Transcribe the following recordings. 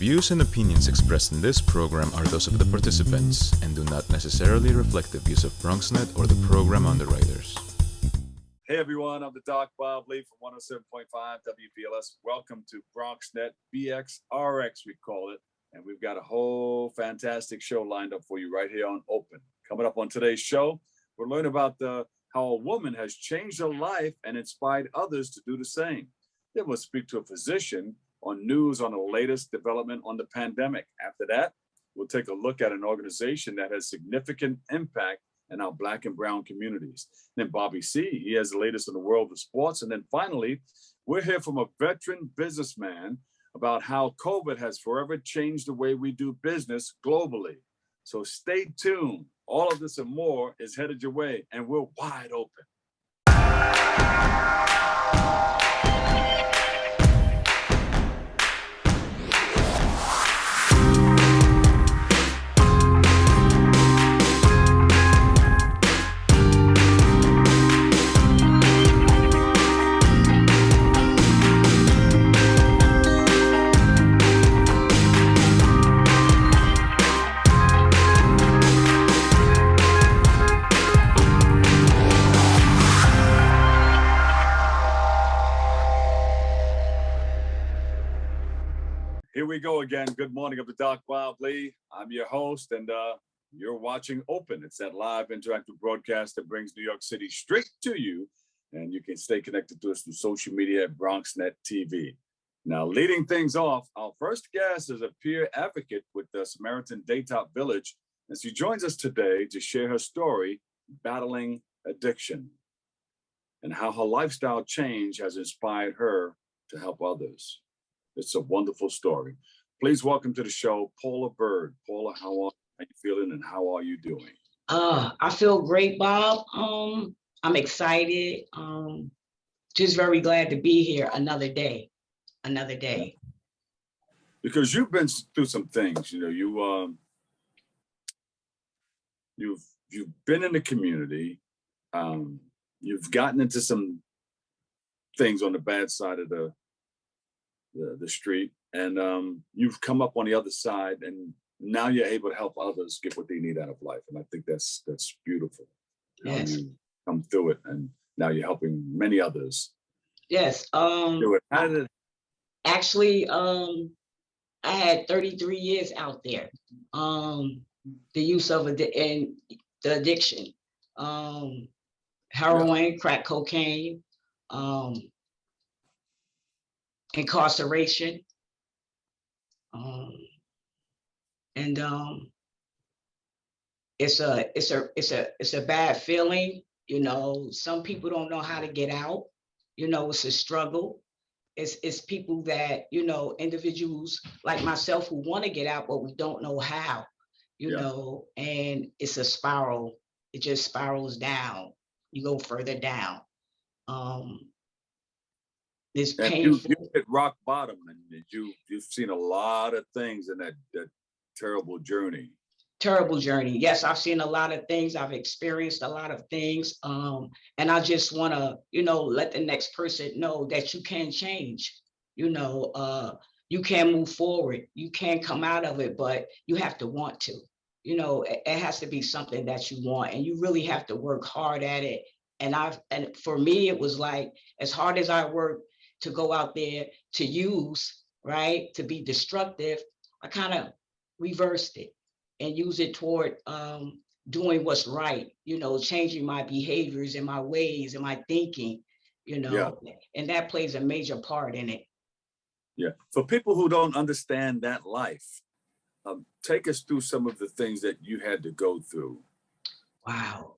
views and opinions expressed in this program are those of the participants and do not necessarily reflect the views of BronxNet or the program underwriters. Hey everyone, I'm the Doc Bob Lee from 107.5 WPLS. Welcome to BronxNet BXRX, we call it. And we've got a whole fantastic show lined up for you right here on Open. Coming up on today's show, we'll learn about how a woman has changed her life and inspired others to do the same. Then we'll speak to a physician on news on the latest development on the pandemic. After that, we'll take a look at an organization that has significant impact in our Black and brown communities. Then Bobby C, he has the latest in the world of sports. And then finally, we'll hear from a veteran businessman about how COVID has forever changed the way we do business globally. So stay tuned. All of this and more is headed your way, and we're wide open. Here we go again. Good morning of the Doc Bob Lee. I'm your host, and you're watching Open. It's that live interactive broadcast that brings New York City straight to you, and you can stay connected to us through social media at BronxNet TV. Now, leading things off, our first guest is a peer advocate with the Samaritan Daytop Village, and she joins us today to share her story, battling addiction, and how her lifestyle change has inspired her to help others. It's a wonderful story. Please welcome to the show, Paula Byrd. Paula, how are you feeling and how are you doing? I feel great, Bob. I'm excited. Just very glad to be here another day. Because you've been through some things, you know, you've been in the community, you've gotten into some things on the bad side of the street, and you've come up on the other side, and now you're able to help others get what they need out of life. And I think that's beautiful. Yes. How you come through it, and now you're helping many others. Yes. Do it. Actually, I had 33 years out there. The use of the addiction, heroin, crack cocaine, incarceration, and it's a bad feeling. You know, some people don't know how to get out. You know, it's a struggle. It's people that, you know, individuals like myself who want to get out, but we don't know how. You know, and it's a spiral. It just spirals down. You go further down. It's painful. You hit rock bottom, and you've seen a lot of things in that terrible journey. Terrible journey. Yes, I've seen a lot of things. I've experienced a lot of things. And I just want to, you know, let the next person know that you can change. You know, you can move forward. You can come out of it, but you have to want to. You know, it has to be something that you want, and you really have to work hard at it. And for me, it was like, as hard as I worked to go out there to use, right, to be destructive, I kind of reversed it and use it toward doing what's right, you know, changing my behaviors and my ways and my thinking, you know, and that plays a major part in it. Yeah. For people who don't understand that life, take us through some of the things that you had to go through. Wow.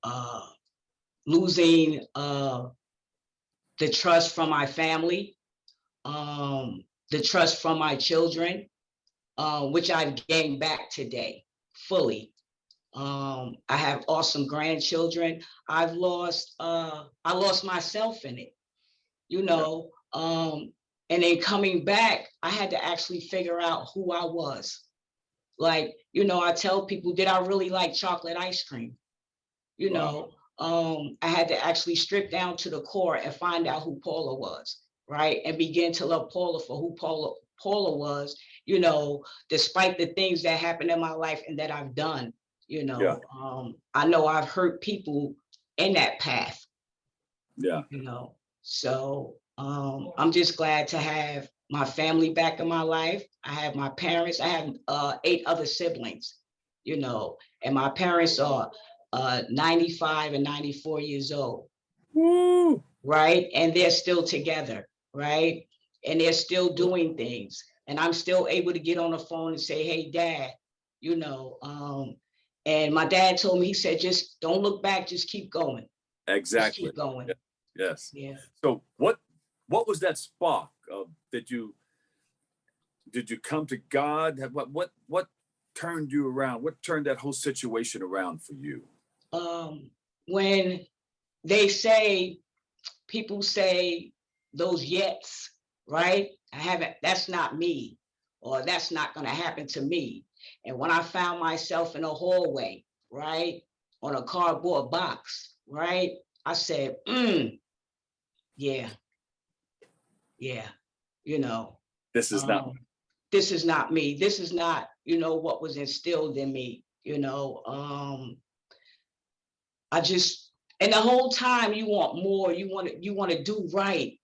Losing the trust from my family, the trust from my children, which I've gained back today fully. I have awesome grandchildren. I lost myself in it, you know, and then coming back, I had to actually figure out who I was. Like, you know, I tell people, did I really like chocolate ice cream? You know, I had to actually strip down to the core and find out who Paula was, right? And begin to love Paula for who Paula Paula was, despite the things that happened in my life and that I've done, I know I've hurt people in that path. Yeah. So I'm just glad to have my family back in my life. I have my parents. I have 8 other siblings, and my parents are 95 and 94 years old. Woo. Right? And they're still together, right? And they're still doing things. And I'm still able to get on the phone and say, hey, Dad, and my dad told me, he said, just don't look back, just keep going. Exactly. Just keep going. Yes. Yeah. So what was that spark of, did you come to God? What turned you around? What turned that whole situation around for you? When people say those yets, right? That's not me, or that's not going to happen to me. And when I found myself in a hallway, right, on a cardboard box, right, I said, yeah, this is not me. This is not me. This is not, what was instilled in me, and the whole time you want more, you want to do right,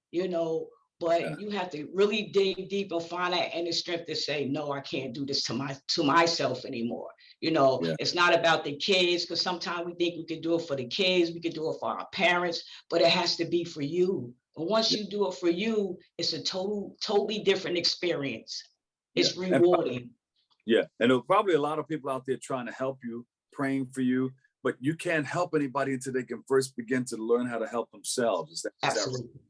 but you have to really dig deep and find that inner strength to say, no, I can't do this to myself anymore. It's not about the kids, because sometimes we think we could do it for the kids, we could do it for our parents, but it has to be for you. And once you do it for you, it's a totally different experience. It's rewarding. And there are probably a lot of people out there trying to help you, praying for you, but you can't help anybody until they can first begin to learn how to help themselves. Is that Absolutely. Right?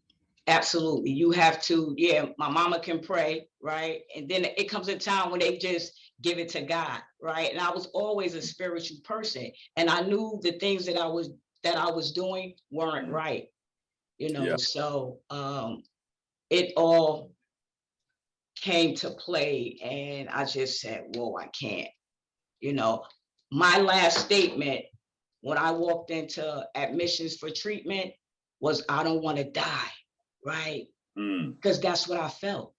Absolutely. You have to, my mama can pray, right? And then it comes a time when they just give it to God, right? And I was always a spiritual person, and I knew the things that I was doing weren't right, so it all came to play, and I just said, whoa, I can't. My last statement when I walked into admissions for treatment was, I don't want to die, right? Because that's what I felt.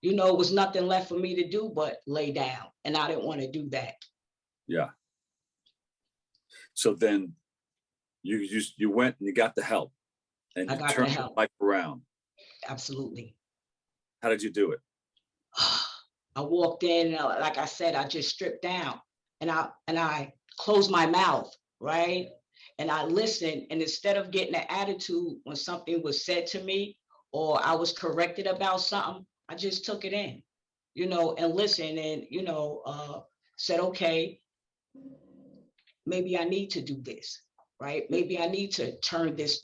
It was nothing left for me to do but lay down, and I didn't want to do that. Yeah. So then you went and you got the help, and you turned your life around. Absolutely. How did you do it? I walked in, like I said, I just stripped down, and I closed my mouth, right? And I listened, and instead of getting an attitude when something was said to me or I was corrected about something, I just took it in, and listened, and said, okay, maybe I need to do this, right? Maybe I need to turn this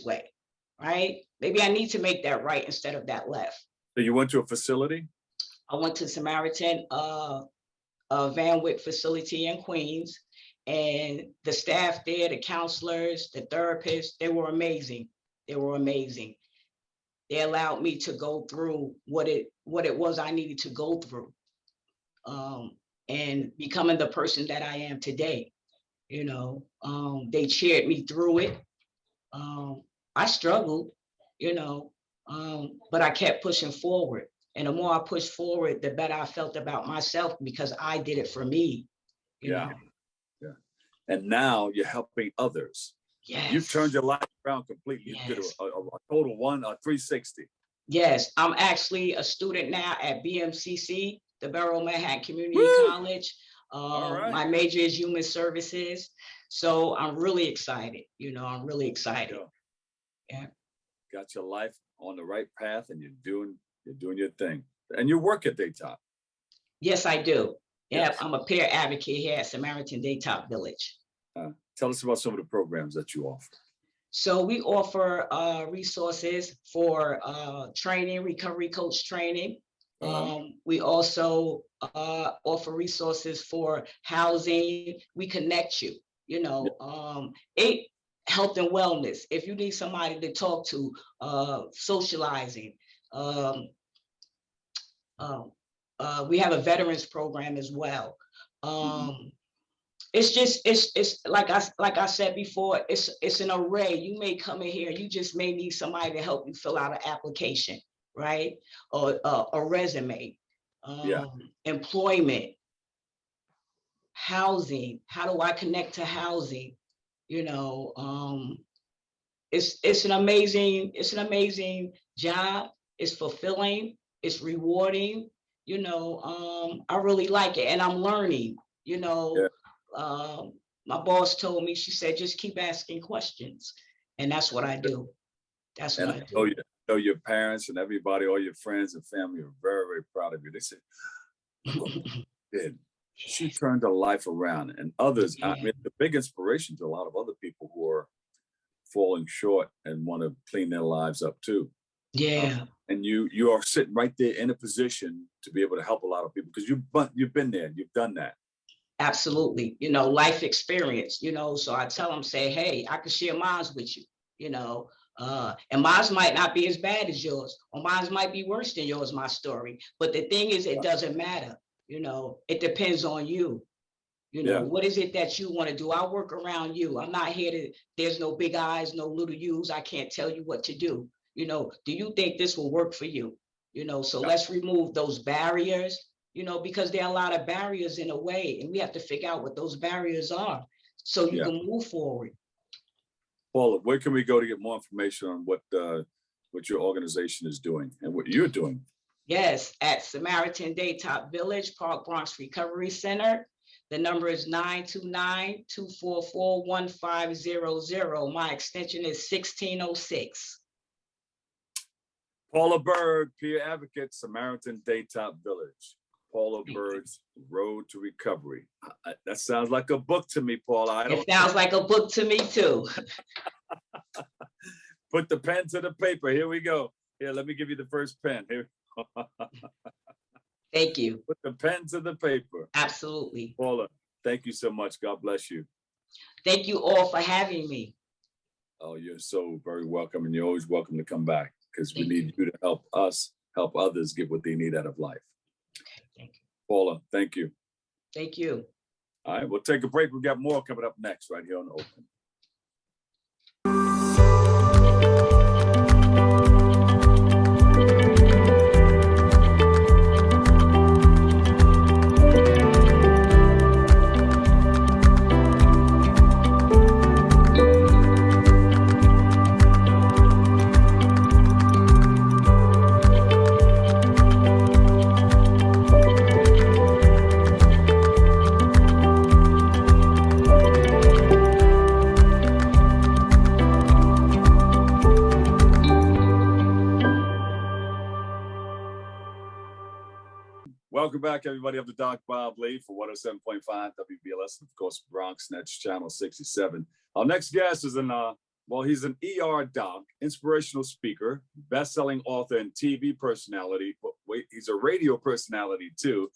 way, right? Maybe I need to make that right instead of that left. So you went to a facility? I went to Samaritan Van Wyck facility in Queens, and the staff there, the counselors, the therapists, they were amazing. They allowed me to go through what it was I needed to go through, and becoming the person that I am today. They cheered me through it. I struggled, but I kept pushing forward. And the more I pushed forward, the better I felt about myself, because I did it for me. You know? And now you're helping others. Yes. You've turned your life around completely. Yes. You did a total 360. Yes, I'm actually a student now at BMCC, the Borough Manhattan Community College. Right. My major is human services. So I'm really excited. I'm really excited. Yeah. Got your life on the right path, and you're doing your thing. And you work at Daytop. Yes, I do. Yeah, Yes. I'm a peer advocate here at Samaritan Daytop Village. Tell us about some of the programs that you offer. So we offer resources for training, recovery coach training. We also offer resources for housing. We connect you, health and wellness. If you need somebody to talk to, socializing. We have a veterans program as well. It's like I said before, it's an array. You may come in here, you just may need somebody to help you fill out an application, right? Or a resume, Yeah. employment, housing. How do I connect to housing? It's an amazing job. It's fulfilling. It's rewarding. I really like it, and I'm learning. Yeah. My boss told me, she said, just keep asking questions, and that's what I do. That's what And I I do. know your parents and everybody, all your friends and family are very, very proud of you. They said, look what Paula did. She turned her life around. And others, I Yeah, mean, the big inspiration to a lot of other people who are falling short and want to clean their lives up too. yeah, And you are sitting right there in a position to be able to help a lot of people because you've been there, you've done that. absolutely. Life experience. So I tell them, say, hey, I can share mine with you. And mine might not be as bad as yours, or mine might be worse than yours. My story, but the thing is, it doesn't matter. It depends on you. Yeah. What is it that you want to do? I work around you. I'm not here to, there's no big eyes, no little U's. I can't tell you what to do. Do you think this will work for you? So let's remove those barriers, because there are a lot of barriers in a way, and we have to figure out what those barriers are so you can move forward. Paula, where can we go to get more information on what your organization is doing and what you're doing? Yes, at Samaritan Daytop Village, Park Bronx Recovery Center. The number is 929-244-1500. My extension is 1606. Paula Byrd, peer advocate, Samaritan Daytop Village. Paula Byrd's Road to Recovery. That sounds like a book to me, Paula. It sounds like a book to me too. Put the pen to the paper. Here we go. Here, let me give you the first pen. Here. Thank you. Put the pen to the paper. Absolutely. Paula, thank you so much. God bless you. Thank you all for having me. Oh, you're so very welcome, and you're always welcome to come back because we need you to help us help others get what they need out of life. Okay, thank you. Paula, thank you. Thank you. All right, we'll take a break. We've got more coming up next right here on The Open. Welcome back, everybody. I'm the Doc Bob Lee for 107.5 WBLS, and of course, Bronx Nets Channel 67. Our next guest is he's an ER doc, inspirational speaker, best-selling author, and TV personality. But wait, he's a radio personality too.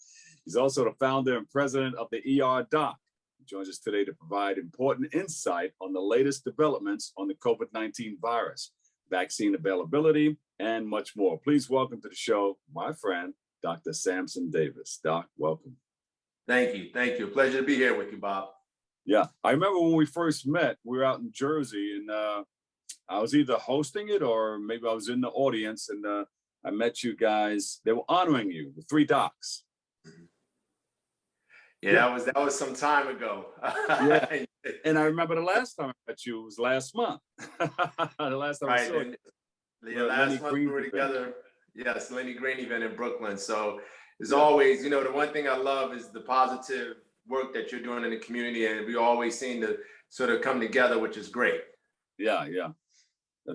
He's also the founder and president of the ER Doc. He joins us today to provide important insight on the latest developments on the COVID-19 virus, vaccine availability, and much more. Please welcome to the show, my friend, Dr. Sampson Davis. Doc, welcome. Thank you. Thank you. Pleasure to be here with you, Bob. Yeah. I remember when we first met, we were out in Jersey, and I was either hosting it or maybe I was in the audience, and I met you guys. They were honoring you, the three docs. Yeah, that was some time ago. Yeah. And I remember the last time I met you was last month. The last time I saw you. Yeah, last month we were together. Yes, Lenny Green event in Brooklyn. So as always, the one thing I love is the positive work that you're doing in the community, and we always seem to sort of come together, which is great. Yeah.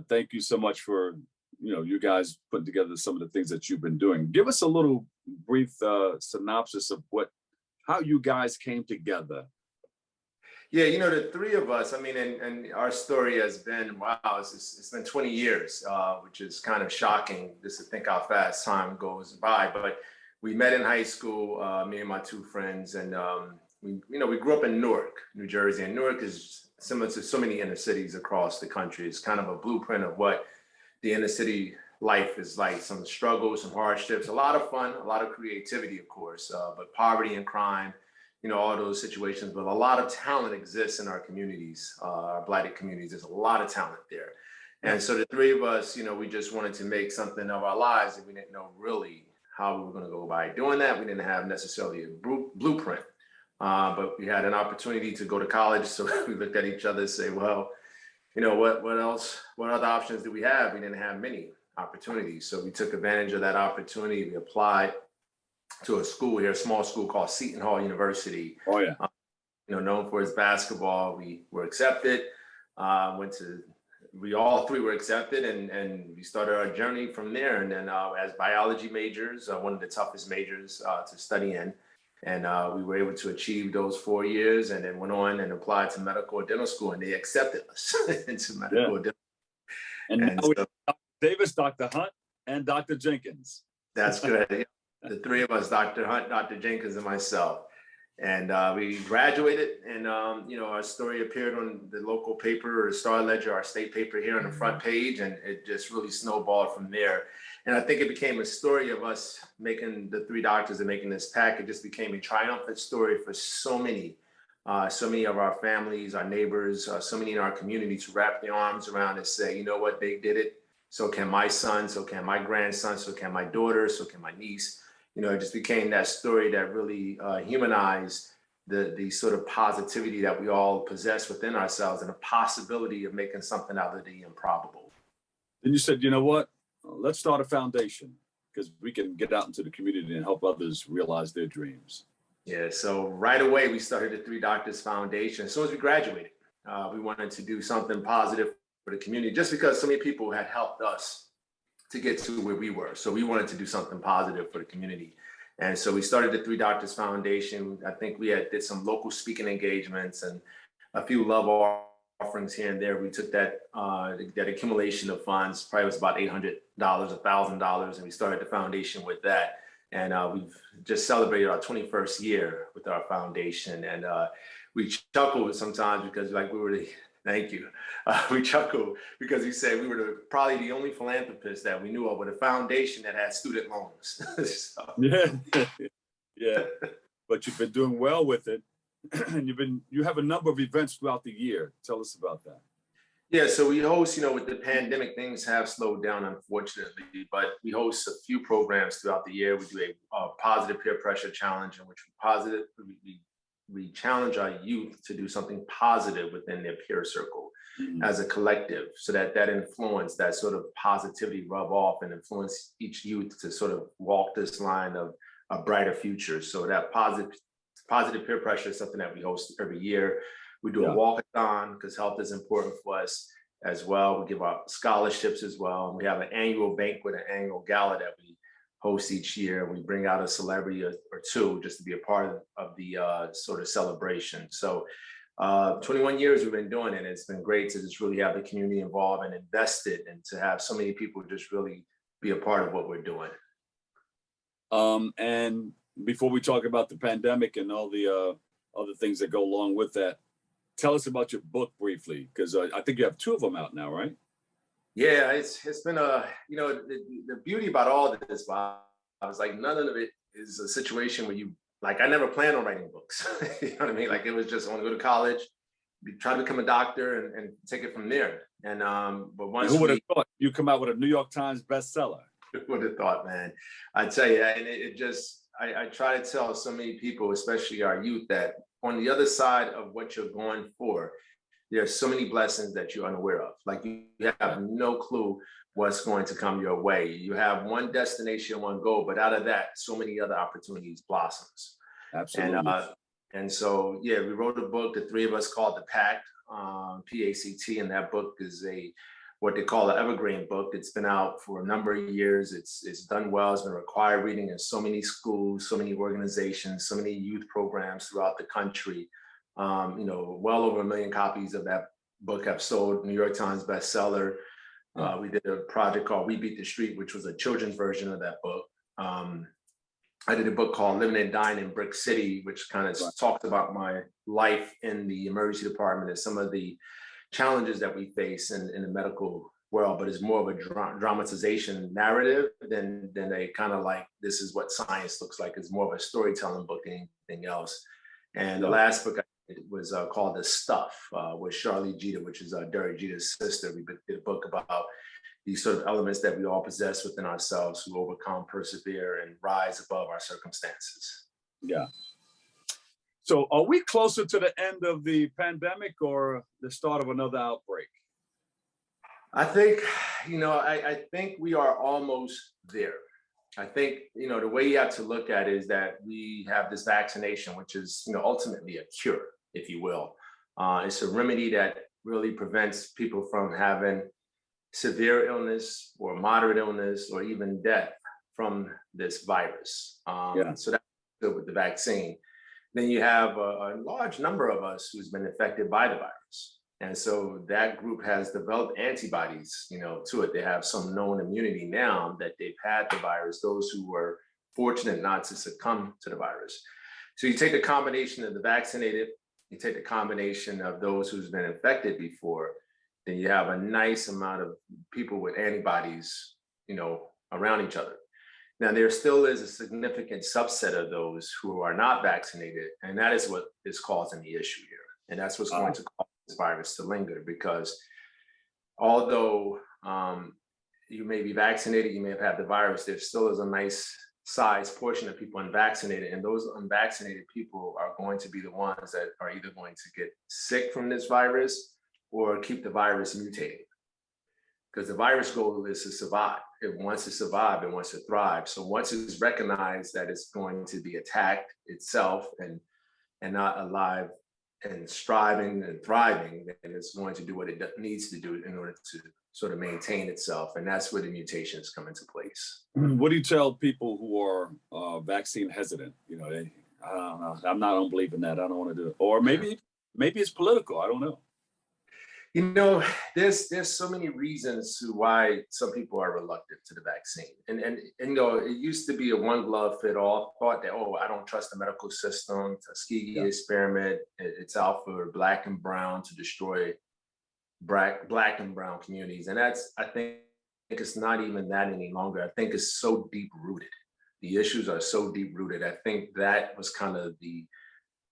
Thank you so much for, you guys putting together some of the things that you've been doing. Give us a little brief synopsis of how you guys came together. Yeah, the three of us, and our story has been, wow, it's been 20 years, which is kind of shocking just to think how fast time goes by. But we met in high school, me and my two friends, and we grew up in Newark, New Jersey. And Newark is similar to so many inner cities across the country. It's kind of a blueprint of what the inner city life is like. Some struggles, some hardships, a lot of fun, a lot of creativity, of course, but poverty and crime, all those situations. But a lot of talent exists in our communities, our Blighted communities. There's a lot of talent there. And so the three of us, we just wanted to make something of our lives, and we didn't know really how we were going to go by doing that. We didn't have necessarily a blueprint, but we had an opportunity to go to college. So we looked at each other and say, well, what else? What other options do we have? We didn't have many opportunities. So we took advantage of that opportunity. We applied to a school here, a small school called Seton Hall University. Oh, yeah. Known for its basketball. We were accepted. We all three were accepted, and we started our journey from there. And then as biology majors, one of the toughest majors to study in. And we were able to achieve those 4 years, and then went on and applied to medical and dental school, and they accepted us into medical and dental. And now we have Dr. Davis, Dr. Hunt, and Dr. Jenkins. That's good. The three of us, Dr. Hunt, Dr. Jenkins, and myself. And we graduated, and our story appeared on the local paper, or Star Ledger, our state paper here on the front page, and it just really snowballed from there. And I think it became a story of us making the three doctors and making this pack. It just became a triumphant story for so many of our families, our neighbors, so many in our community to wrap their arms around and say, you know what, they did it. So can my son, so can my grandson, so can my daughter, so can my niece. It just became that story that really humanized the sort of positivity that we all possess within ourselves, and a possibility of making something out of the improbable. Then you said, you know what? Let's start a foundation, because we can get out into the community and help others realize their dreams. Yeah, so right away we started the Three Doctors Foundation. As soon as we graduated, we wanted to do something positive for the community, just because so many people had helped us to get to where we were. So we wanted to do something positive for the community. And so we started the Three Doctors Foundation. I think we did some local speaking engagements and a few love offerings here and there. We took that accumulation of funds, probably was about $800, $1,000, and we started the foundation with that. And we've just celebrated our 21st year with our foundation. And we chuckle sometimes because thank you. We chuckle because we say we were probably the only philanthropist that we knew of with a foundation that had student loans. So. Yeah. But you've been doing well with it, and you have a number of events throughout the year. Tell us about that. Yeah, so we host, with the pandemic, things have slowed down, unfortunately, but we host a few programs throughout the year. We do a positive peer pressure challenge, in which we challenge our youth to do something positive within their peer circle as a collective, so that influence, that sort of positivity rub off and influence each youth to sort of walk this line of a brighter future. So that positive peer pressure is something that we host every year. We do a walkathon because health is important for us as well. We give out scholarships as well. We have an annual banquet, an annual gala that we host each year. We bring out a celebrity or two just to be a part of the sort of celebration. So 21 years we've been doing it. It's been great to just really have the community involved and invested, and to have so many people just really be a part of what we're doing. And before we talk about the pandemic and all the other things that go along with that, tell us about your book briefly, because I think you have two of them out now, right? Yeah, it's been the beauty about all of this, Bob, I was like, none of it is a situation where I never planned on writing books. You know what I mean? Like, it was just, I want to go to college, try to become a doctor, and take it from there. And but once who would have thought you come out with a New York Times bestseller? Who would have thought, man? I tell you, and it just, I try to tell so many people, especially our youth, that on the other side of what you're going for, there are so many blessings that you're unaware of. Like, you have no clue what's going to come your way. You have one destination, one goal, but out of that, so many other opportunities blossoms. Absolutely. And so, yeah, we wrote a book, the three of us, called The Pact, P-A-C-T, and that book is what they call an evergreen book. It's been out for a number of years. It's done well. It's been required reading in so many schools, so many organizations, so many youth programs throughout the country. Well over 1 million copies of that book have sold, New York Times bestseller. We did a project called We Beat the Street, which was a children's version of that book. I did a book called Living and Dying in Brick City, which kind of talked about my life in the emergency department and some of the challenges that we face in the medical world, but it's more of a dramatization narrative than a kind of like, this is what science looks like. It's more of a storytelling book than anything else. And the last book I did was called The Stuff with Charlie Jeter, which is Derek Jeter's sister. We did a book about about these sort of elements that we all possess within ourselves, who overcome, persevere, and rise above our circumstances. Yeah. So are we closer to the end of the pandemic or the start of another outbreak? I think, I think we are almost there. I think, the way you have to look at it is that we have this vaccination, which is, ultimately a cure, if you will. It's a remedy that really prevents people from having severe illness or moderate illness or even death from this virus. So that's good with the vaccine. Then you have a large number of us who's been affected by the virus. And so that group has developed antibodies, to it. They have some known immunity now that they've had the virus, those who were fortunate not to succumb to the virus. So you take a combination of the vaccinated, you take the combination of those who's been infected before, then you have a nice amount of people with antibodies, around each other. Now, there still is a significant subset of those who are not vaccinated, and that is what is causing the issue here. And that's what's going to cause this virus to linger, because although you may be vaccinated, you may have had the virus, there still is a nice size portion of people unvaccinated, and those unvaccinated people are going to be the ones that are either going to get sick from this virus or keep the virus mutating. Because the virus goal is to survive. It wants to survive, it wants to thrive. So once it's recognized that it's going to be attacked itself and not alive and striving and thriving, then it's going to do what it needs to do in order to sort of maintain itself. And that's where the mutations come into place. What do you tell people who are vaccine hesitant? I don't know. I don't believe in that. I don't want to do it. Or maybe it's political. I don't know. There's so many reasons to why some people are reluctant to the vaccine. And it used to be a one glove fit all. Thought that, I don't trust the medical system, Tuskegee experiment. It's out for black and brown to destroy black and brown communities. And I think it's not even that any longer. I think it's so deep rooted. The issues are so deep rooted. I think that was kind of the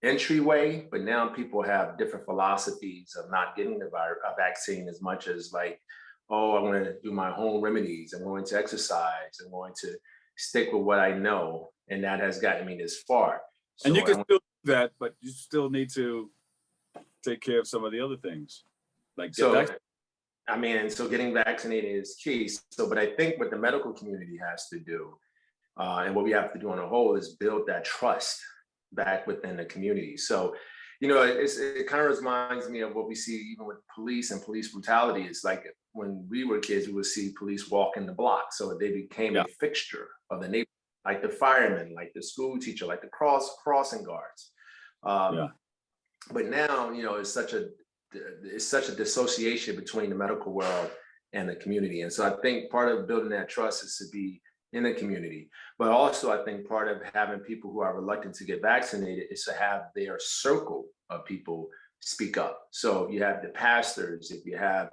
entryway, but now people have different philosophies of not getting a vaccine as much as like, I want to do my home remedies, I'm going to exercise, I'm going to stick with what I know, and that has gotten me this far. So and you can still do that, but you still need to take care of some of the other things. So getting vaccinated is key. But I think what the medical community has to do, and what we have to do on a whole, is build that trust back within the community. So, it kind of reminds me of what we see even with police and police brutality. It's like when we were kids, we would see police walking the block. So they became a fixture of the neighborhood, like the firemen, like the school teacher, like the crossing guards. But now, it's such a dissociation between the medical world and the community. And so I think part of building that trust is to be in the community. But also, I think part of having people who are reluctant to get vaccinated is to have their circle of people speak up. So you have the pastors, if you have,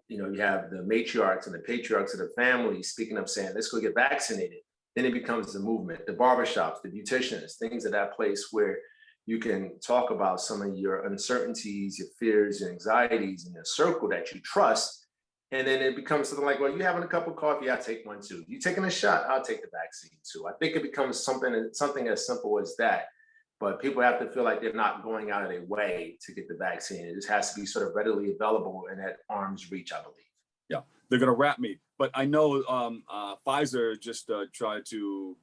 you have the matriarchs and the patriarchs of the family speaking up, saying, let's go get vaccinated. Then it becomes the movement, the barbershops, the beauticians, things of that place where you can talk about some of your uncertainties, your fears, your anxieties in a circle that you trust. And then it becomes something like, well, you having a cup of coffee, I'll take one too. You taking a shot, I'll take the vaccine too. I think it becomes something as simple as that. But people have to feel like they're not going out of their way to get the vaccine. It just has to be sort of readily available and at arm's reach, I believe. Yeah, they're going to wrap me. But I know Pfizer just tried to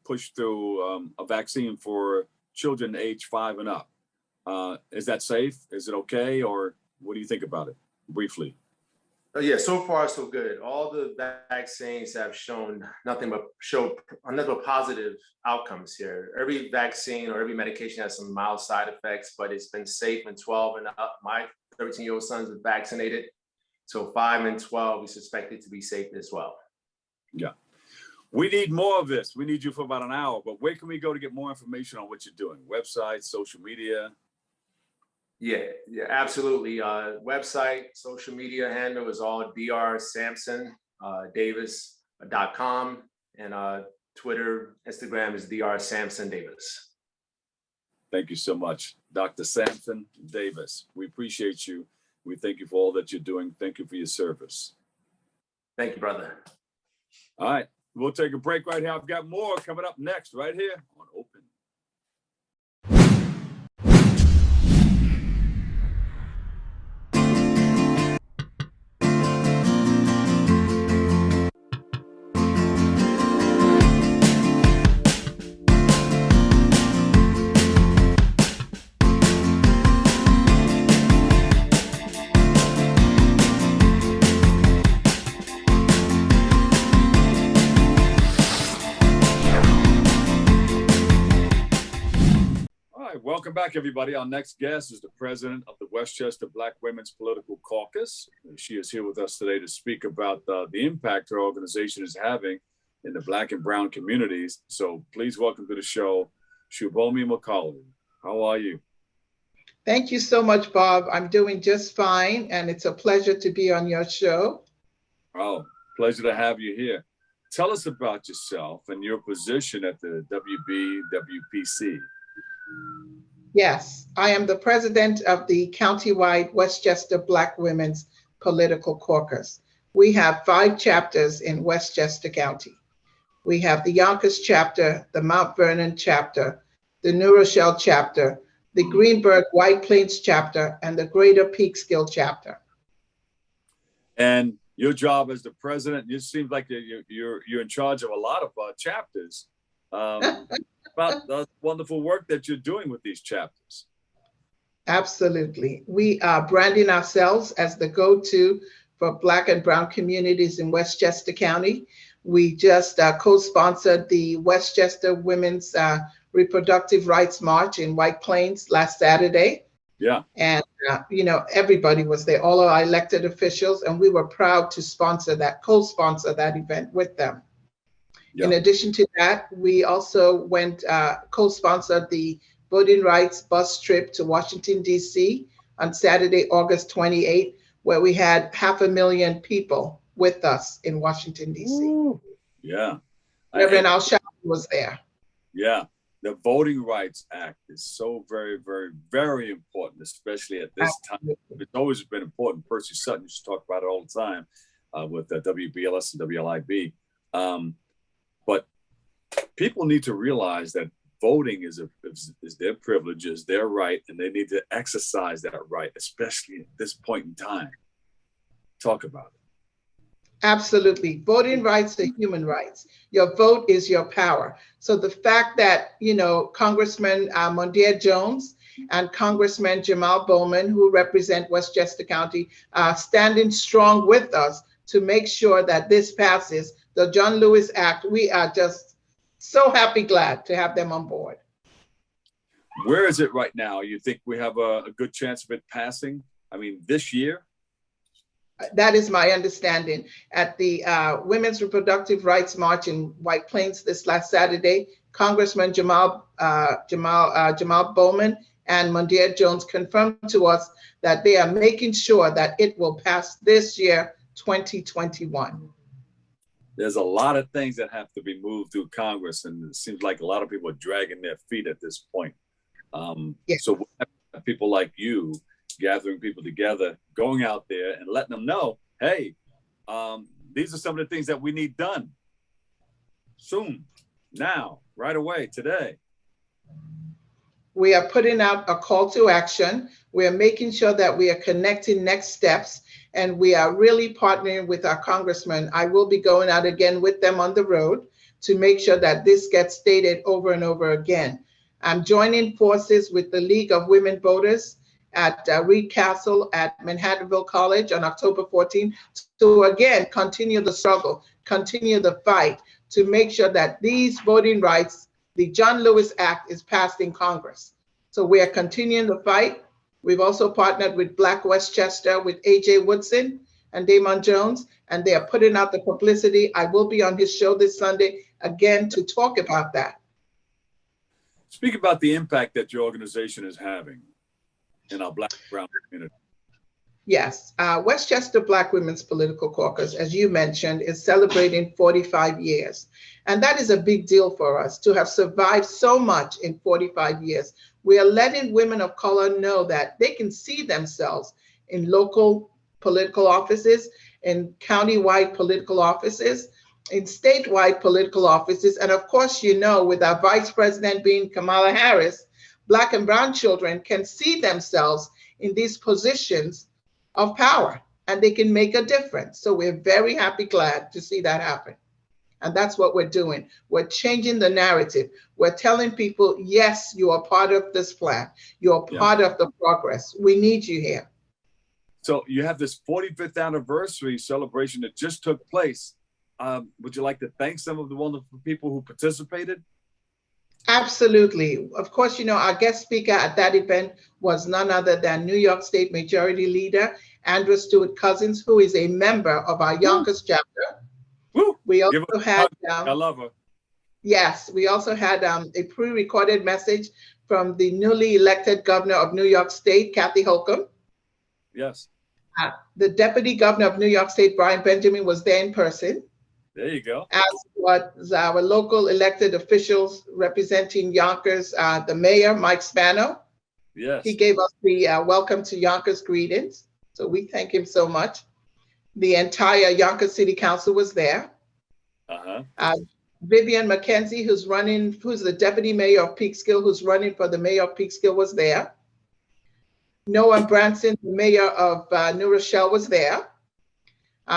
push through a vaccine for children age 5 and up. Is that safe? Is it okay? Or what do you think about it briefly? So far so good. All the vaccines have shown nothing but positive outcomes here. Every vaccine or every medication has some mild side effects, but it's been safe in 12 and up. My 13-year-old son's been vaccinated. So 5 and 12, we suspect it to be safe as well. Yeah. We need more of this. We need you for about an hour, but where can we go to get more information on what you're doing? Website, social media? Yeah, absolutely. Website, social media handle is all Dr. Sampson Davis.com, and Twitter, Instagram is Dr. Sampson Davis. Thank you so much, Dr. Sampson Davis. We appreciate you. We thank you for all that you're doing. Thank you for your service. Thank you, brother. All right, we'll take a break right here. I've got more coming up next right here on Open. Welcome back, everybody. Our next guest is the president of the Westchester Black Women's Political Caucus. She is here with us today to speak about the impact her organization is having in the Black and brown communities. So please welcome to the show, Subomi Macauley. How are you? Thank you so much, Bob. I'm doing just fine, and it's a pleasure to be on your show. Oh, pleasure to have you here. Tell us about yourself and your position at the WBWPC. Yes, I am the president of the countywide Westchester Black Women's Political Caucus. We have 5 chapters in Westchester County. We have the Yonkers chapter, the Mount Vernon chapter, the New Rochelle chapter, the Greenburgh White Plains chapter, and the Greater Peekskill chapter. And your job as the president, it seems like you're in charge of a lot of chapters. About the wonderful work that you're doing with these chapters. Absolutely. We are branding ourselves as the go-to for Black and brown communities in Westchester County. We just co-sponsored the Westchester Women's Reproductive Rights March in White Plains last Saturday. Yeah. And, everybody was there, all our elected officials, and we were proud to co-sponsor that event with them. Yeah. In addition to that, we also co-sponsored the voting rights bus trip to Washington, D.C. on Saturday, August 28th, where we had 500,000 people with us in Washington, D.C. Ooh, yeah. Reverend Al Sharpton was there. Yeah. The Voting Rights Act is so very, very, very important, especially at this time. It's always been important. Percy Sutton used to talk about it all the time with WBLS and WLIB. But people need to realize that voting is their privilege, is their right, and they need to exercise that right, especially at this point in time. Talk about it. Absolutely. Voting rights are human rights. Your vote is your power. So the fact that, Congressman Mondaire Jones and Congressman Jamal Bowman, who represent Westchester County, are standing strong with us to make sure that this passes, the John Lewis Act, we are just so glad to have them on board. Where is it right now? You think we have a good chance of it passing? I mean, this year? That is my understanding. At the Women's Reproductive Rights March in White Plains this last Saturday, Congressman Jamal Bowman and Mondaire Jones confirmed to us that they are making sure that it will pass this year, 2021. There's a lot of things that have to be moved through Congress, and it seems like a lot of people are dragging their feet at this point. Yes. So people like you gathering people together, going out there and letting them know, hey, these are some of the things that we need done soon, now, right away, today. We are putting out a call to action. We are making sure that we are connecting next steps, and we are really partnering with our congressman. I will be going out again with them on the road to make sure that this gets stated over and over again. I'm joining forces with the League of Women Voters at Reed Castle at Manhattanville College on October 14th to again continue the struggle, continue the fight to make sure that these voting rights, the John Lewis Act, is passed in Congress. So we are continuing the fight. We've also partnered with Black Westchester with AJ Woodson and Damon Jones, and they are putting out the publicity. I will be on his show this Sunday again to talk about that. Speak about the impact that your organization is having in our Black and brown community. Yes, Westchester Black Women's Political Caucus, as you mentioned, is celebrating 45 years. And that is a big deal for us to have survived so much in 45 years. We are letting women of color know that they can see themselves in local political offices, in countywide political offices, in statewide political offices. And of course, with our vice president being Kamala Harris, Black and brown children can see themselves in these positions of power and they can make a difference. So we're very glad to see that happen. And that's what we're doing. We're changing the narrative. We're telling people, yes, you are part of this plan. You're part of the progress. We need you here. So you have this 45th anniversary celebration that just took place. Would you like to thank some of the wonderful people who participated? Absolutely. Of course, our guest speaker at that event was none other than New York State Majority Leader Andrew Stewart Cousins, who is a member of our Yonkers chapter. Woo! We also had, I love her. Yes, we also had a pre-recorded message from the newly elected governor of New York State, Kathy Holcomb. Yes. The deputy governor of New York State, Brian Benjamin, was there in person. There you go. As was our local elected officials representing Yonkers, the mayor, Mike Spano. Yes. He gave us the welcome to Yonkers greetings. So we thank him so much. The entire Yonkers City Council was there. Vivian McKenzie, who's the deputy mayor of Peekskill, who's running for the mayor of Peekskill, was there. Noah Branson, the mayor of New Rochelle, was there.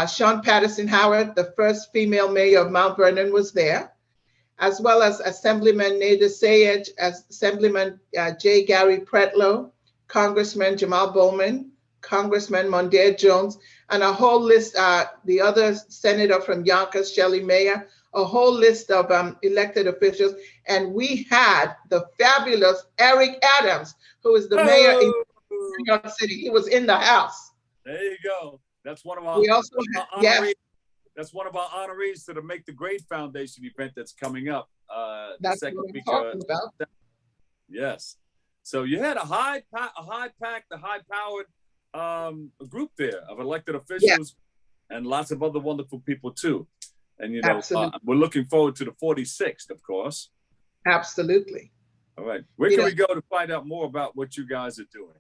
Sean Patterson Howard, the first female mayor of Mount Vernon, was there, as well as Assemblyman Nader Sayed, Assemblyman J. Gary Pretlow, Congressman Jamal Bowman, Congressman Mondaire Jones, and a whole list, the other senator from Yonkers, Shelley Mayer, a whole list of elected officials. And we had the fabulous Eric Adams, who is the mayor in New York City. He was in the house. There you go. That's one of our That's one of our honorees to the Make the Grade Foundation event that's coming up. That's the second week. Talking about. Yes. So you had a high-powered group there of elected officials and lots of other wonderful people too. And we're looking forward to the 46th, of course. Absolutely. All right. Where can we go to find out more about what you guys are doing?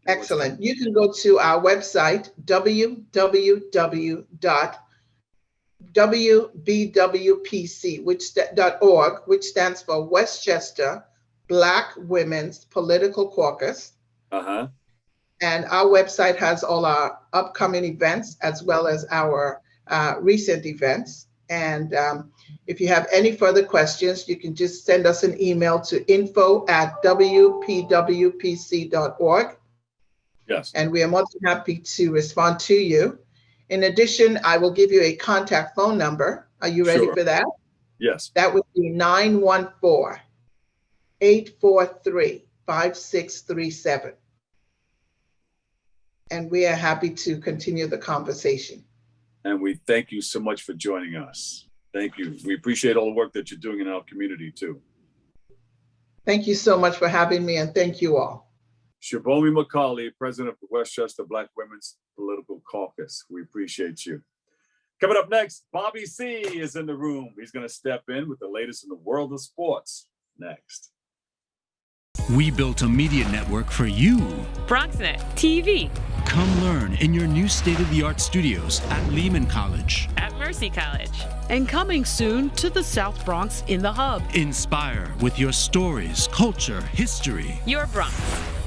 Excellent. You can go to our website, www.wbwpc.org, which stands for Westchester Black Women's Political Caucus. And our website has all our upcoming events as well as our recent events. And if you have any further questions, you can just send us an email to info@wpwpc.org. Yes. And we are more than happy to respond to you. In addition, I will give you a contact phone number. Are you ready for that? Yes. That would be 914-843-5637. And we are happy to continue the conversation. And we thank you so much for joining us. Thank you. We appreciate all the work that you're doing in our community too. Thank you so much for having me, and thank you all. Subomi Macauley, President of the Westchester Black Women's Political Caucus. We appreciate you. Coming up next, Bobby C is in the room. He's going to step in with the latest in the world of sports. Next. We built a media network for you. BronxNet TV. Come learn in your new state-of-the-art studios at Lehman College. At Mercy College. And coming soon to the South Bronx in the Hub. Inspire with your stories, culture, history. Your Bronx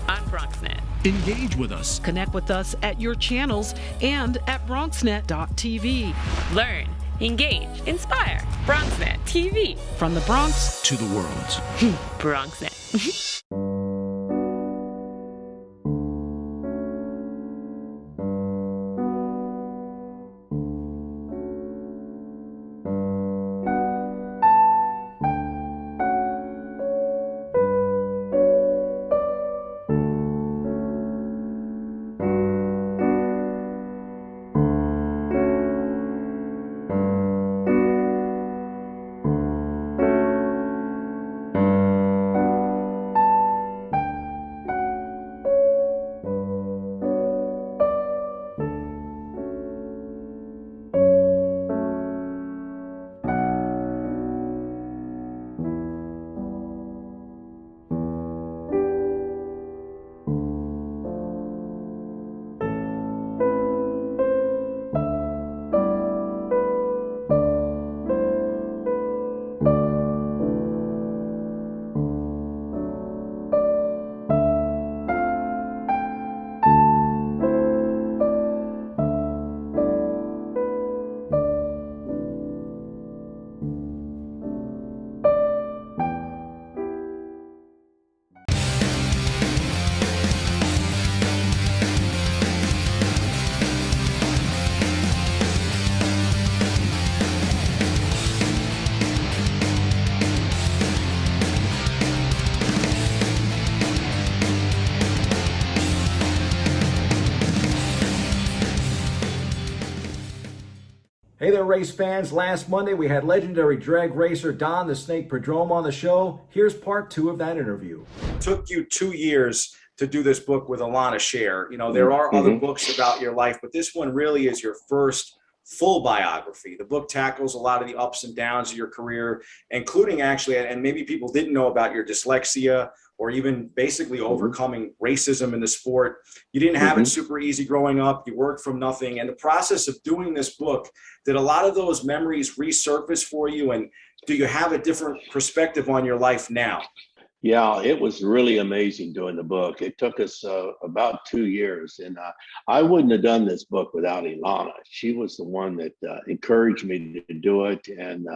on BronxNet. Engage with us. Connect with us at your channels and at BronxNet.tv. Learn, engage, inspire. BronxNet TV. From the Bronx to the world. BronxNet. Hey there, race fans. Last Monday, we had legendary drag racer Don the Snake Prodrome on the show. Here's part 2 of that interview. It took you 2 years to do this book with Alana Share. You know, there are other books about your life, but this one really is your first full biography. The book tackles a lot of the ups and downs of your career, including actually, and maybe people didn't know about your dyslexia or even basically overcoming racism in the sport. You didn't have it super easy growing up. You worked from nothing. And the process of doing this book, did a lot of those memories resurface for you? And do you have a different perspective on your life now? Yeah, it was really amazing doing the book. It took us about 2 years, and I wouldn't have done this book without Ilana. She was the one that encouraged me to do it and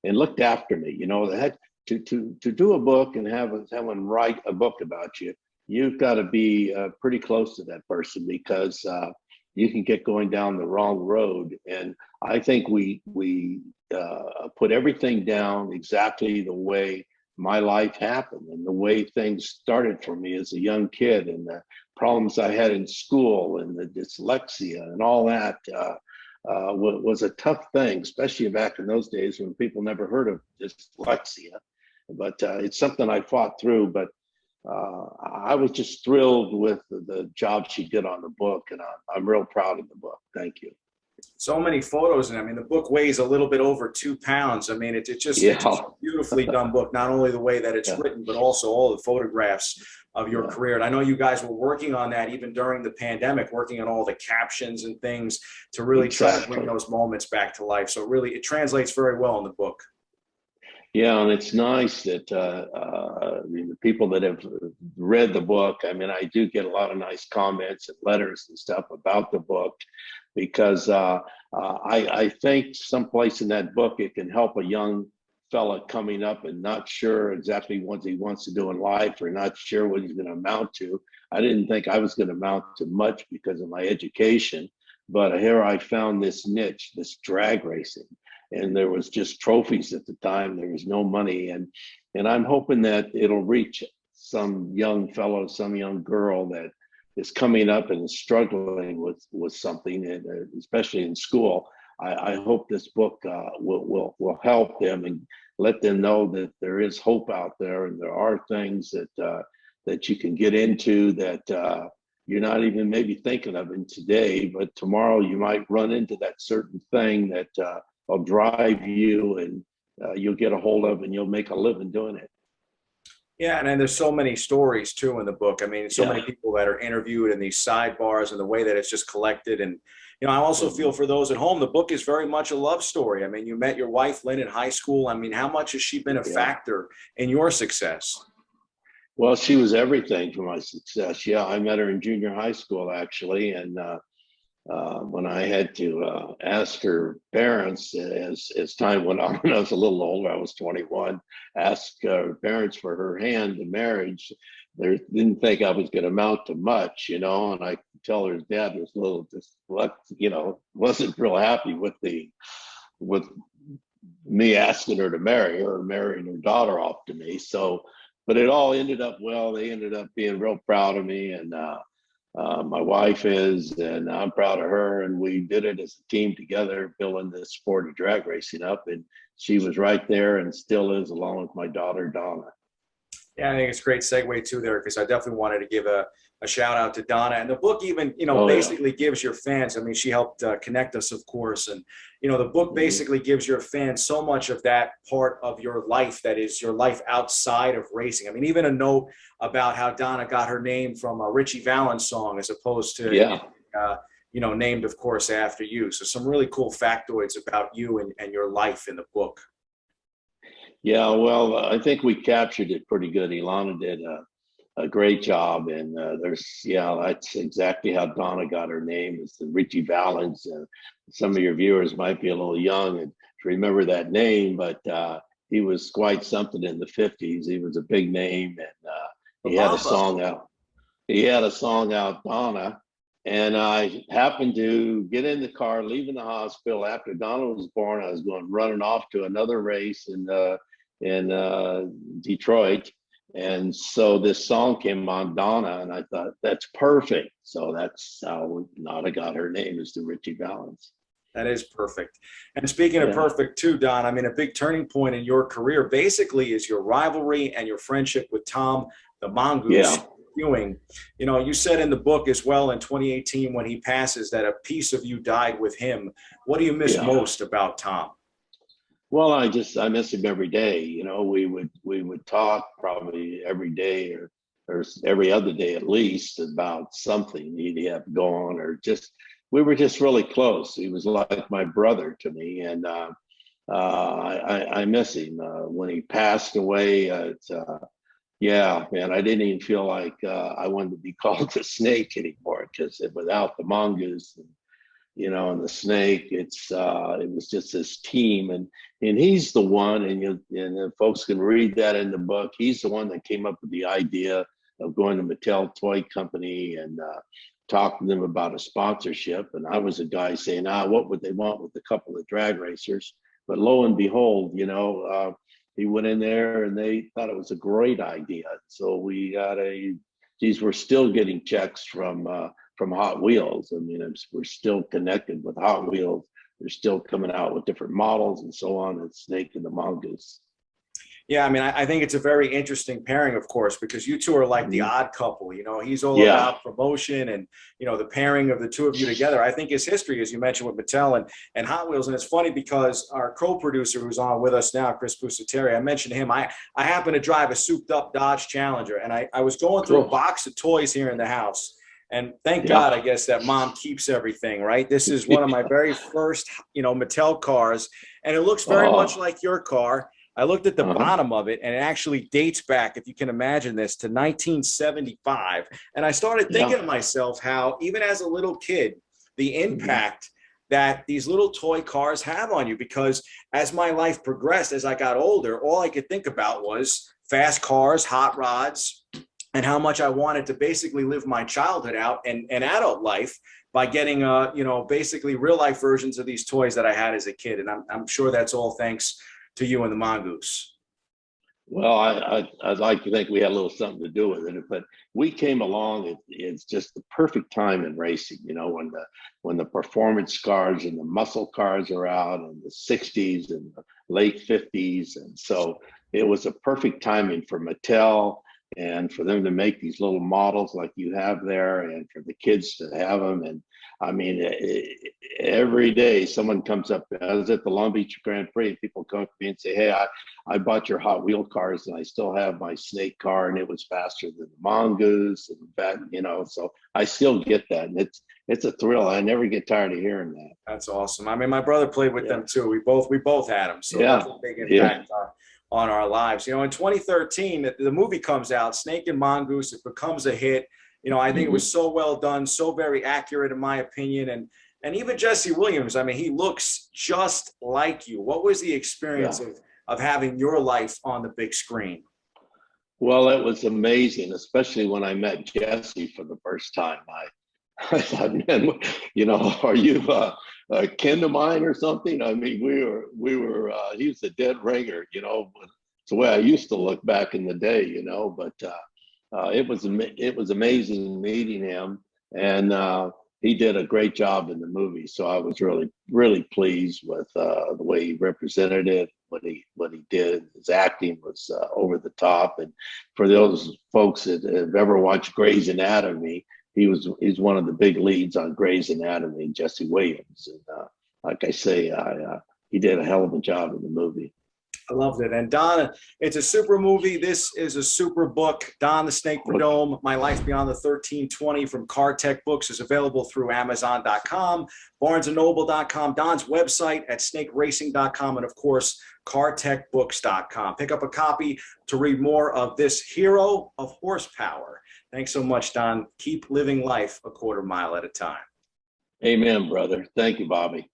looked after me. You know, that to do a book and have someone write a book about you, you've got to be pretty close to that person, because you can get going down the wrong road. And I think we put everything down exactly the way my life happened and the way things started for me as a young kid, and the problems I had in school and the dyslexia and all that was a tough thing, especially back in those days when people never heard of dyslexia. But it's something I fought through. But I was just thrilled with the job she did on the book, and I'm real proud of the book. Thank you. So many photos, and I mean, the book weighs a little bit over 2 pounds. I mean, it's just a beautifully done book, not only the way that it's written, but also all the photographs of your career. And I know you guys were working on that even during the pandemic, working on all the captions and things to really try to bring those moments back to life. So really, it translates very well in the book. Yeah, and it's nice that the people that have read the book, I mean, I do get a lot of nice comments and letters and stuff about the book, because I think someplace in that book it can help a young fella coming up and not sure exactly what he wants to do in life, or not sure what he's going to amount to. I didn't think I was going to amount to much because of my education, but here I found this niche, this drag racing. And there was just trophies at the time. There was no money. And I'm hoping that it'll reach some young fellow, some young girl that is coming up and is struggling with something, and especially in school. I hope this book will help them and let them know that there is hope out there, and there are things that you can get into that you're not even maybe thinking of in today, but tomorrow you might run into that certain thing that will drive you, and you'll get a hold of, and you'll make a living doing it. Yeah, and then there's so many stories too in the book. I mean, so many people that are interviewed in these sidebars, and the way that it's just collected. And you know, I also feel for those at home, the book is very much a love story. I mean, you met your wife, Lynn, in high school. I mean, how much has she been a factor in your success? Well, she was everything for my success. Yeah, I met her in junior high school, actually, and when I had to ask her parents, as time went on, when I was a little older, I was 21, ask her parents for her hand in marriage. They didn't think I was going to amount to much, you know, and I could tell her dad was a little wasn't real happy with me asking her to marry her, or marrying her daughter off to me. So, but it all ended up well. They ended up being real proud of me, and my wife is, and I'm proud of her. And we did it as a team together, building this sport of drag racing up. And she was right there and still is, along with my daughter, Donna. Yeah, I think it's a great segue too there, because I definitely wanted to give a shout out to Donna. And the book even, you know, basically gives your fans, I mean, she helped connect us, of course. And, you know, the book basically gives your fans so much of that part of your life that is your life outside of racing. I mean, even a note about how Donna got her name from a Richie Valens song, as opposed to, you know, named, of course, after you. So some really cool factoids about you and your life in the book. Yeah, well, I think we captured it pretty good. Ilana did a great job, and that's exactly how Donna got her name. It's the Richie Valens. Some of your viewers might be a little young and remember that name, but he was quite something in the 50s. He was a big name, and he had a song out. He had a song out, Donna, and I happened to get in the car, leaving the hospital after Donna was born. I was running off to another race in Detroit. And so this song came on, Donna, and I thought, that's perfect. So that's how Donna got her name, is the Richie Valens. That is perfect. And speaking of perfect too, Don, I mean, a big turning point in your career basically is your rivalry and your friendship with Tom the Mongoose Ewing. You know, you said in the book as well in 2018 when he passes that a piece of you died with him. What do you miss most about Tom? Well, I miss him every day. You know, we would talk probably every day or every other day at least about something he'd have going, or just, we were just really close. He was like my brother to me, and I miss him. When he passed away, yeah, man, I didn't even feel like I wanted to be called the Snake anymore, because without the mongoose, and, you know, and the snake, it was just this team, and he's the one, and folks can read that in the book. He's the one that came up with the idea of going to Mattel Toy Company and talking to them about a sponsorship. And I was a guy saying, what would they want with a couple of drag racers? But lo and behold, you know, he went in there and they thought it was a great idea. So we got we're still getting checks from Hot Wheels. I mean, we're still connected with Hot Wheels. They're still coming out with different models and so on, and Snake and the Mongoose. Yeah, I mean, I think it's a very interesting pairing, of course, because you two are like the odd couple. You know, he's all about promotion and, you know, the pairing of the two of you together. I think his history, as you mentioned, with Mattel and Hot Wheels. And it's funny because our co-producer who's on with us now, Chris Pusateri, I mentioned him. I happen to drive a souped up Dodge Challenger, and I was going through a box of toys here in the house. And thank God, I guess, that mom keeps everything, right? This is one of my very first, you know, Mattel cars, and it looks very much like your car. I looked at the bottom of it, and it actually dates back, if you can imagine this, to 1975. And I started thinking to myself how, even as a little kid, the impact that these little toy cars have on you, because as my life progressed, as I got older, all I could think about was fast cars, hot rods, and how much I wanted to basically live my childhood out and adult life by getting, you know, basically real life versions of these toys that I had as a kid. And I'm sure that's all thanks to you and the Mongoose. Well, I'd like to think we had a little something to do with it, but we came along. It's just the perfect time in racing, you know, when the performance cars and the muscle cars are out in the 60s and the late 50s. And so it was a perfect timing for Mattel and for them to make these little models like you have there, and for the kids to have them. And I mean, every day someone comes up. I was at the Long Beach Grand Prix, and people come to me and say, "Hey, I bought your Hot Wheel cars, and I still have my Snake car, and it was faster than the Mongoose." And that, you know, so I still get that, and it's a thrill. I never get tired of hearing that. That's awesome. I mean, my brother played with them too. We both had them, so that's a big impact on our lives. You know, in 2013, the movie comes out, Snake and Mongoose. It becomes a hit. You know, I think it was so well done, so very accurate in my opinion. And even Jesse Williams, I mean, he looks just like you. What was the experience of having your life on the big screen? Well, it was amazing, especially when I met Jesse for the first time. I thought, man, you know, are you a kin of mine or something? I mean, we were he was a dead ringer, you know. It's the way I used to look back in the day, you know. But it was amazing meeting him, and he did a great job in the movie. So I was really pleased with the way he represented it. What he did, his acting was over the top. And for those folks that have ever watched Grey's Anatomy, he's one of the big leads on Grey's Anatomy, Jesse Williams. And like I say, he did a hell of a job in the movie. I loved it. And Don, it's a super movie. This is a super book. Don the Snake Perdome, My Life Beyond the 1320 from Cartech Books is available through Amazon.com, BarnesandNoble.com, Don's website at SnakeRacing.com, and of course, CartechBooks.com. Pick up a copy to read more of this hero of horsepower. Thanks so much, Don. Keep living life a quarter mile at a time. Amen, brother. Thank you, Bobby.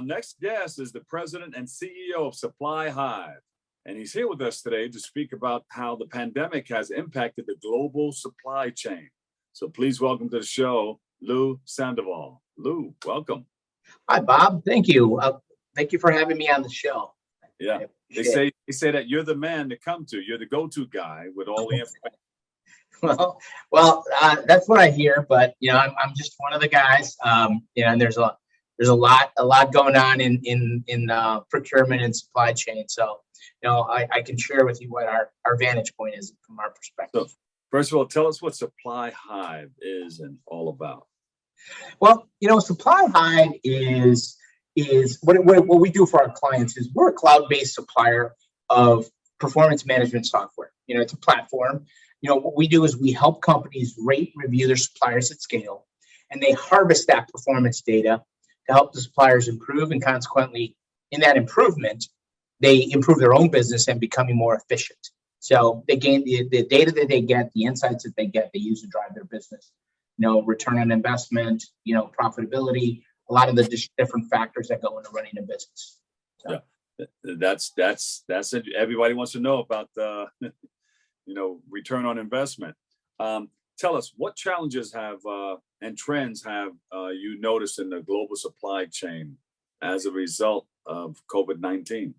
Our next guest is the president and CEO of SupplyHive, and he's here with us today to speak about how the pandemic has impacted the global supply chain. So please welcome to the show, Lou Sandoval. Lou, welcome. Hi, Bob. Thank you. Thank you for having me on the show. Yeah, they say that you're the man to come to. You're the go-to guy with all the information. Well, that's what I hear. But I'm just one of the guys. And there's a lot going on in procurement and supply chain. So I can share with you what our vantage point is from our perspective. So, first of all, tell us what SupplyHive is and all about. Well, SupplyHive is what we do for our clients is we're a cloud-based supplier of performance management software. It's a platform. What we do is we help companies rate, review their suppliers at scale, and they harvest that performance data to help the suppliers improve, and consequently, in that improvement, they improve their own business and becoming more efficient. So they gain the data that they get, the insights that they get, they use to drive their business. Return on investment, profitability, a lot of the different factors that go into running a business. So. Yeah, that's it. Everybody wants to know about the, return on investment. Tell us, what challenges and trends have you noticed in the global supply chain as a result of COVID-19?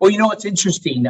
Well, it's interesting.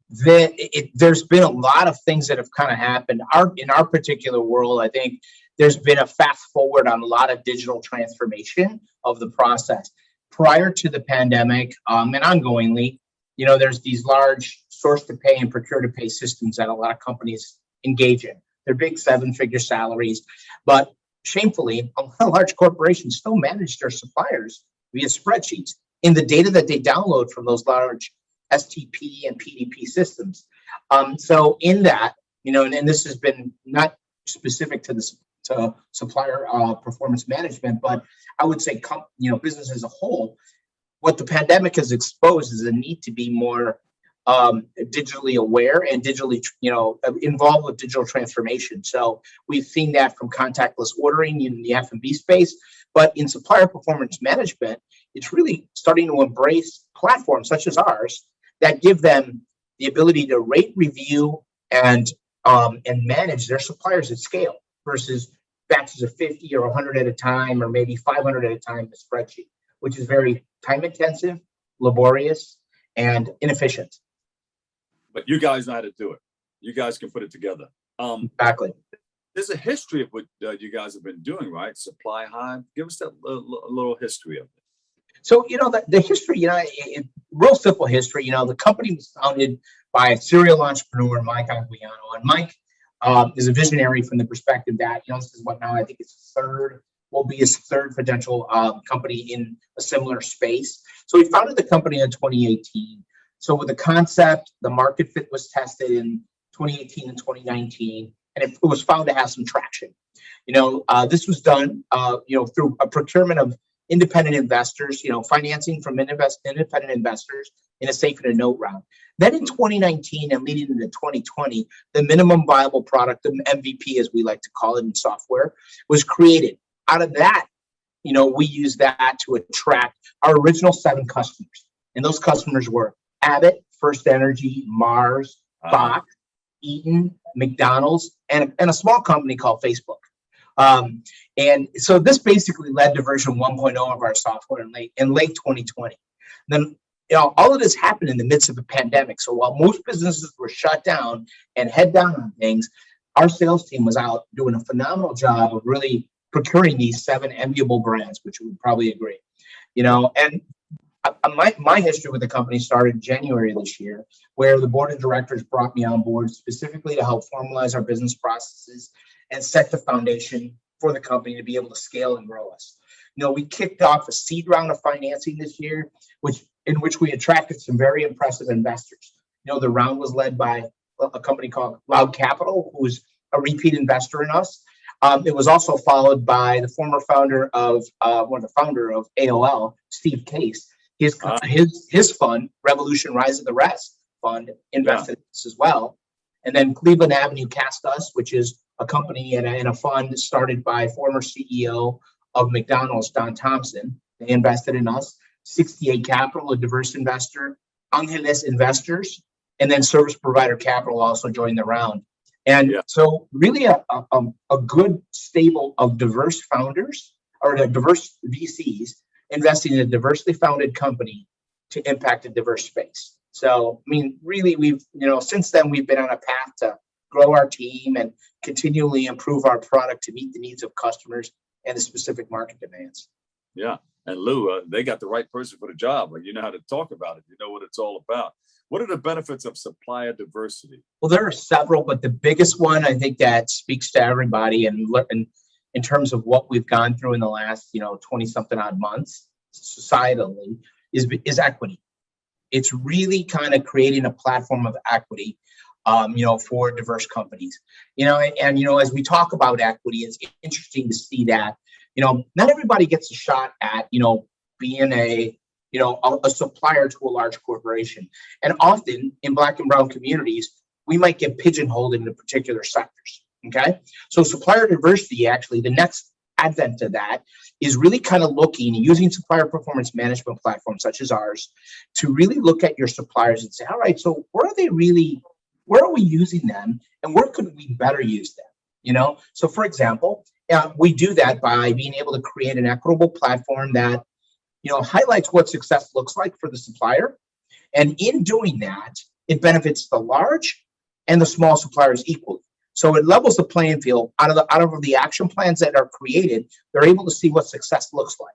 There's been a lot of things that have kind of happened. In our particular world, I think there's been a fast forward on a lot of digital transformation of the process. Prior to the pandemic, and ongoingly, there's these large source to pay and procure to pay systems that a lot of companies engage in. They're big 7-figure salaries, but shamefully, a lot of large corporations still manage their suppliers via spreadsheets in the data that they download from those large STP and PDP systems. So in that, and this has been not specific to supplier performance management, but I would say, business as a whole, what the pandemic has exposed is a need to be more digitally aware and digitally, involved with digital transformation. So we've seen that from contactless ordering in the F&B space, but in supplier performance management, it's really starting to embrace platforms such as ours that give them the ability to rate, review, and manage their suppliers at scale versus batches of 50 or 100 at a time, or maybe 500 at a time in a spreadsheet, which is very time intensive, laborious, and inefficient. But you guys know how to do it. You guys can put it together. Exactly. There's a history of what you guys have been doing, right? SupplyHive. Give us that little history of it. So, the history, real simple history. The company was founded by a serial entrepreneur, Mike Aguiano. And Mike is a visionary from the perspective that, this is what now I think will be his third potential company in a similar space. So he founded the company in 2018. So with the concept, the market fit was tested in 2018 and 2019, and it was found to have some traction. This was done, through a procurement of independent investors, financing from independent investors in a safe and a note round. Then in 2019 and leading into 2020, the minimum viable product, the MVP, as we like to call it in software, was created. Out of that, we used that to attract our original 7 customers. And those customers were Abbott, First Energy, Mars, Fox, Eaton, McDonald's, and a small company called Facebook. And so this basically led to version 1.0 of our software in late 2020. Then, all of this happened in the midst of a pandemic. So while most businesses were shut down and head down on things, our sales team was out doing a phenomenal job of really procuring these 7 enviable brands, which you would probably agree. And my history with the company started in January this year, where the board of directors brought me on board specifically to help formalize our business processes and set the foundation for the company to be able to scale and grow us. We kicked off a seed round of financing this year, in which we attracted some very impressive investors. The round was led by a company called Loud Capital, who's a repeat investor in us. It was also followed by the former founder of AOL, Steve Case. His fund, Revolution Rise of the Rest Fund, invested in this as well. And then Cleveland Avenue Cast Us, which is a company and a fund started by former CEO of McDonald's, Don Thompson. They invested in us. 68 Capital, a diverse investor, Angeles Investors, and then Service Provider Capital also joined the round. And so really a good stable of diverse founders or diverse VCs investing in a diversely founded company to impact a diverse space. So, I mean, really, we've, since then, we've been on a path to grow our team and continually improve our product to meet the needs of customers and the specific market demands. Yeah. And Lou, they got the right person for the job. Like, you know how to talk about it. You know what it's all about. What are the benefits of supplier diversity? Well, there are several, but the biggest one, I think, that speaks to everybody and in terms of what we've gone through in the last, 20 something odd months societally is equity. It's really kind of creating a platform of equity, for diverse companies, as we talk about equity, it's interesting to see that, not everybody gets a shot at, being a supplier to a large corporation. And often in Black and brown communities, we might get pigeonholed into particular sectors. Okay. So supplier diversity, actually, the next advent of that is really kind of looking, using supplier performance management platforms such as ours to really look at your suppliers and say, all right, so where are we using them and where could we better use them? So for example, we do that by being able to create an equitable platform that, highlights what success looks like for the supplier. And in doing that, it benefits the large and the small suppliers equally. So it levels the playing field out of the action plans that are created. They're able to see what success looks like.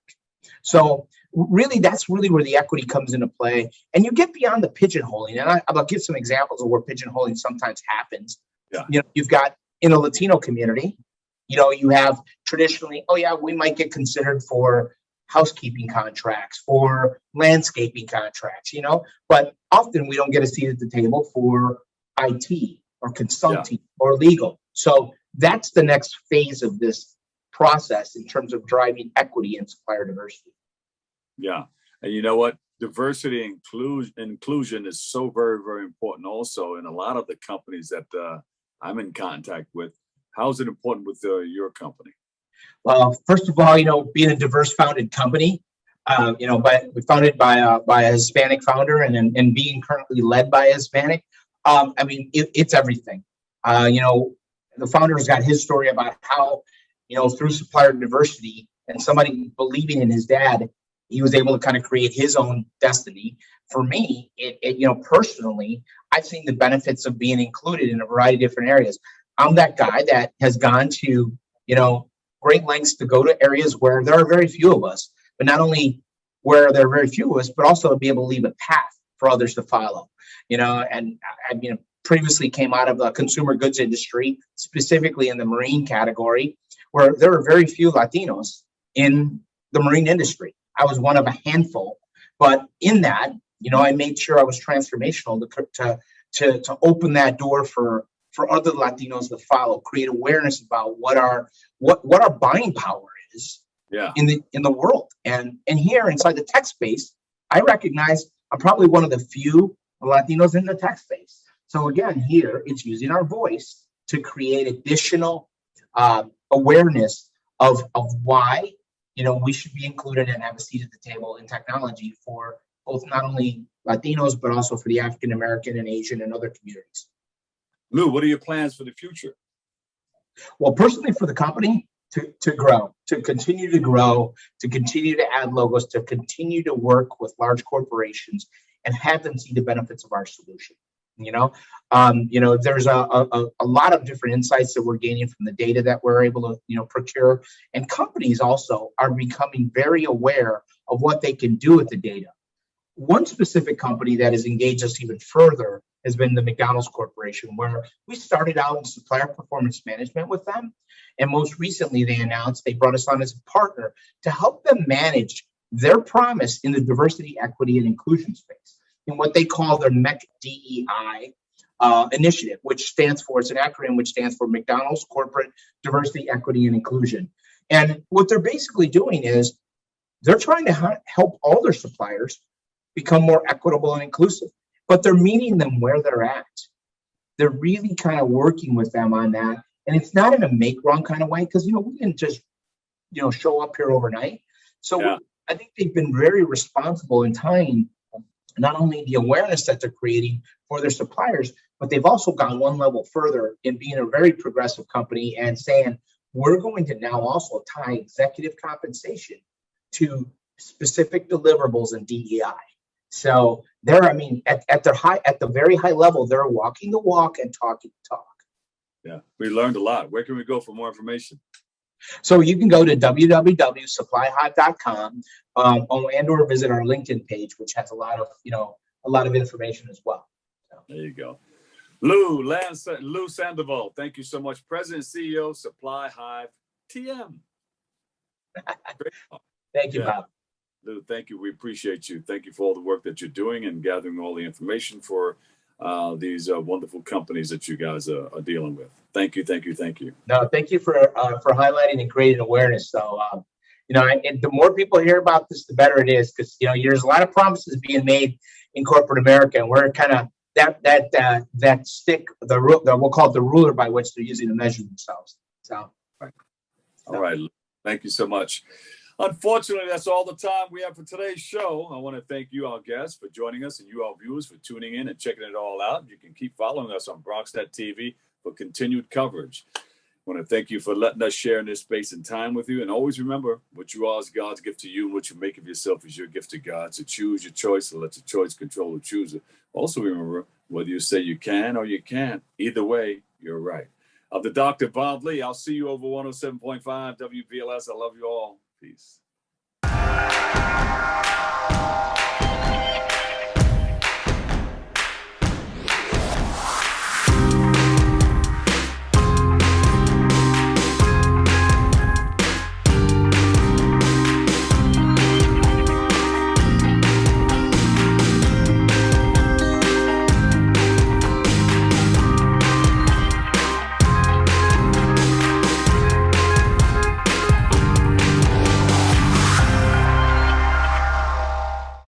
So really, that's really where the equity comes into play. And you get beyond the pigeonholing. And I'll give some examples of where pigeonholing sometimes happens. Yeah. You've got in a Latino community, you have traditionally, we might get considered for housekeeping contracts, for landscaping contracts, but often we don't get a seat at the table for IT or consulting or legal. So that's the next phase of this process in terms of driving equity and supplier diversity. Yeah. And you know what? Diversity and inclusion is so very, very important also in a lot of the companies that I'm in contact with. How is it important with your company? Well, first of all, being a diverse founded company, founded by a Hispanic founder and being currently led by a Hispanic, it's everything. The founder has got his story about how, through supplier diversity and somebody believing in his dad, he was able to kind of create his own destiny. For me, personally, I've seen the benefits of being included in a variety of different areas. I'm that guy that has gone to, great lengths to go to areas where there are very few of us, but not only where there are very few of us, but also to be able to leave a path for others to follow, and I previously came out of the consumer goods industry, specifically in the marine category, where there are very few Latinos in the marine industry. I was one of a handful, but in that, I made sure I was transformational to open that door for other Latinos to follow, create awareness about what our buying power is in the world. And here inside the tech space, I recognize I'm probably one of the few Latinos in the tech space. So again, here it's using our voice to create additional awareness of why we should be included and have a seat at the table in technology for both not only Latinos, but also for the African American and Asian and other communities. Lou, what are your plans for the future? Well, personally, for the company, to grow, to continue to grow, to continue to add logos, to continue to work with large corporations and have them see the benefits of our solution. There's a lot of different insights that we're gaining from the data that we're able to, procure. And companies also are becoming very aware of what they can do with the data. One specific company that has engaged us even further has been the McDonald's Corporation, where we started out in supplier performance management with them. And most recently, they announced they brought us on as a partner to help them manage their promise in the diversity, equity, and inclusion space in what they call their MEC DEI initiative, which stands for, it's an acronym which stands for McDonald's Corporate Diversity, Equity, and Inclusion. And what they're basically doing is they're trying to help all their suppliers become more equitable and inclusive, but they're meeting them where they're at. They're really kind of working with them on that. And it's not in a make wrong kind of way, because, we didn't just, show up here overnight. So I think they've been very responsible in tying not only the awareness that they're creating for their suppliers, but they've also gone one level further in being a very progressive company and saying, we're going to now also tie executive compensation to specific deliverables in DEI. So they're, I mean, at the very high level, they're walking the walk and talking the talk. Yeah, we learned a lot. Where can we go for more information? So you can go to www.supplyhive.com and or visit our LinkedIn page, which has a lot of information as well. So. There you go. Lou Sandoval, thank you so much. President and CEO, SupplyHive TM. Thank you, Bob. Lou, thank you. We appreciate you. Thank you for all the work that you're doing and gathering all the information for these wonderful companies that you guys are dealing with. Thank you, thank you, thank you. No, thank you for highlighting and creating awareness. So, and the more people hear about this, the better it is, because there's a lot of promises being made in corporate America, and we're kind of that stick, we'll call it the ruler by which they're using to measure themselves. So, all right, thank you so much. Unfortunately, that's all the time we have for today's show. I want to thank you, our guests, for joining us, and you, our viewers, for tuning in and checking it all out. You can keep following us on BronxNet TV for continued coverage. I want to thank you for letting us share in this space and time with you. And always remember, what you are is God's gift to you, and what you make of yourself is your gift to God. So choose your choice and let your choice control the chooser. Also remember, whether you say you can or you can't, either way, you're right. Of the Dr. Bob Lee, I'll see you over 107.5 WPLS. I love you all. Peace.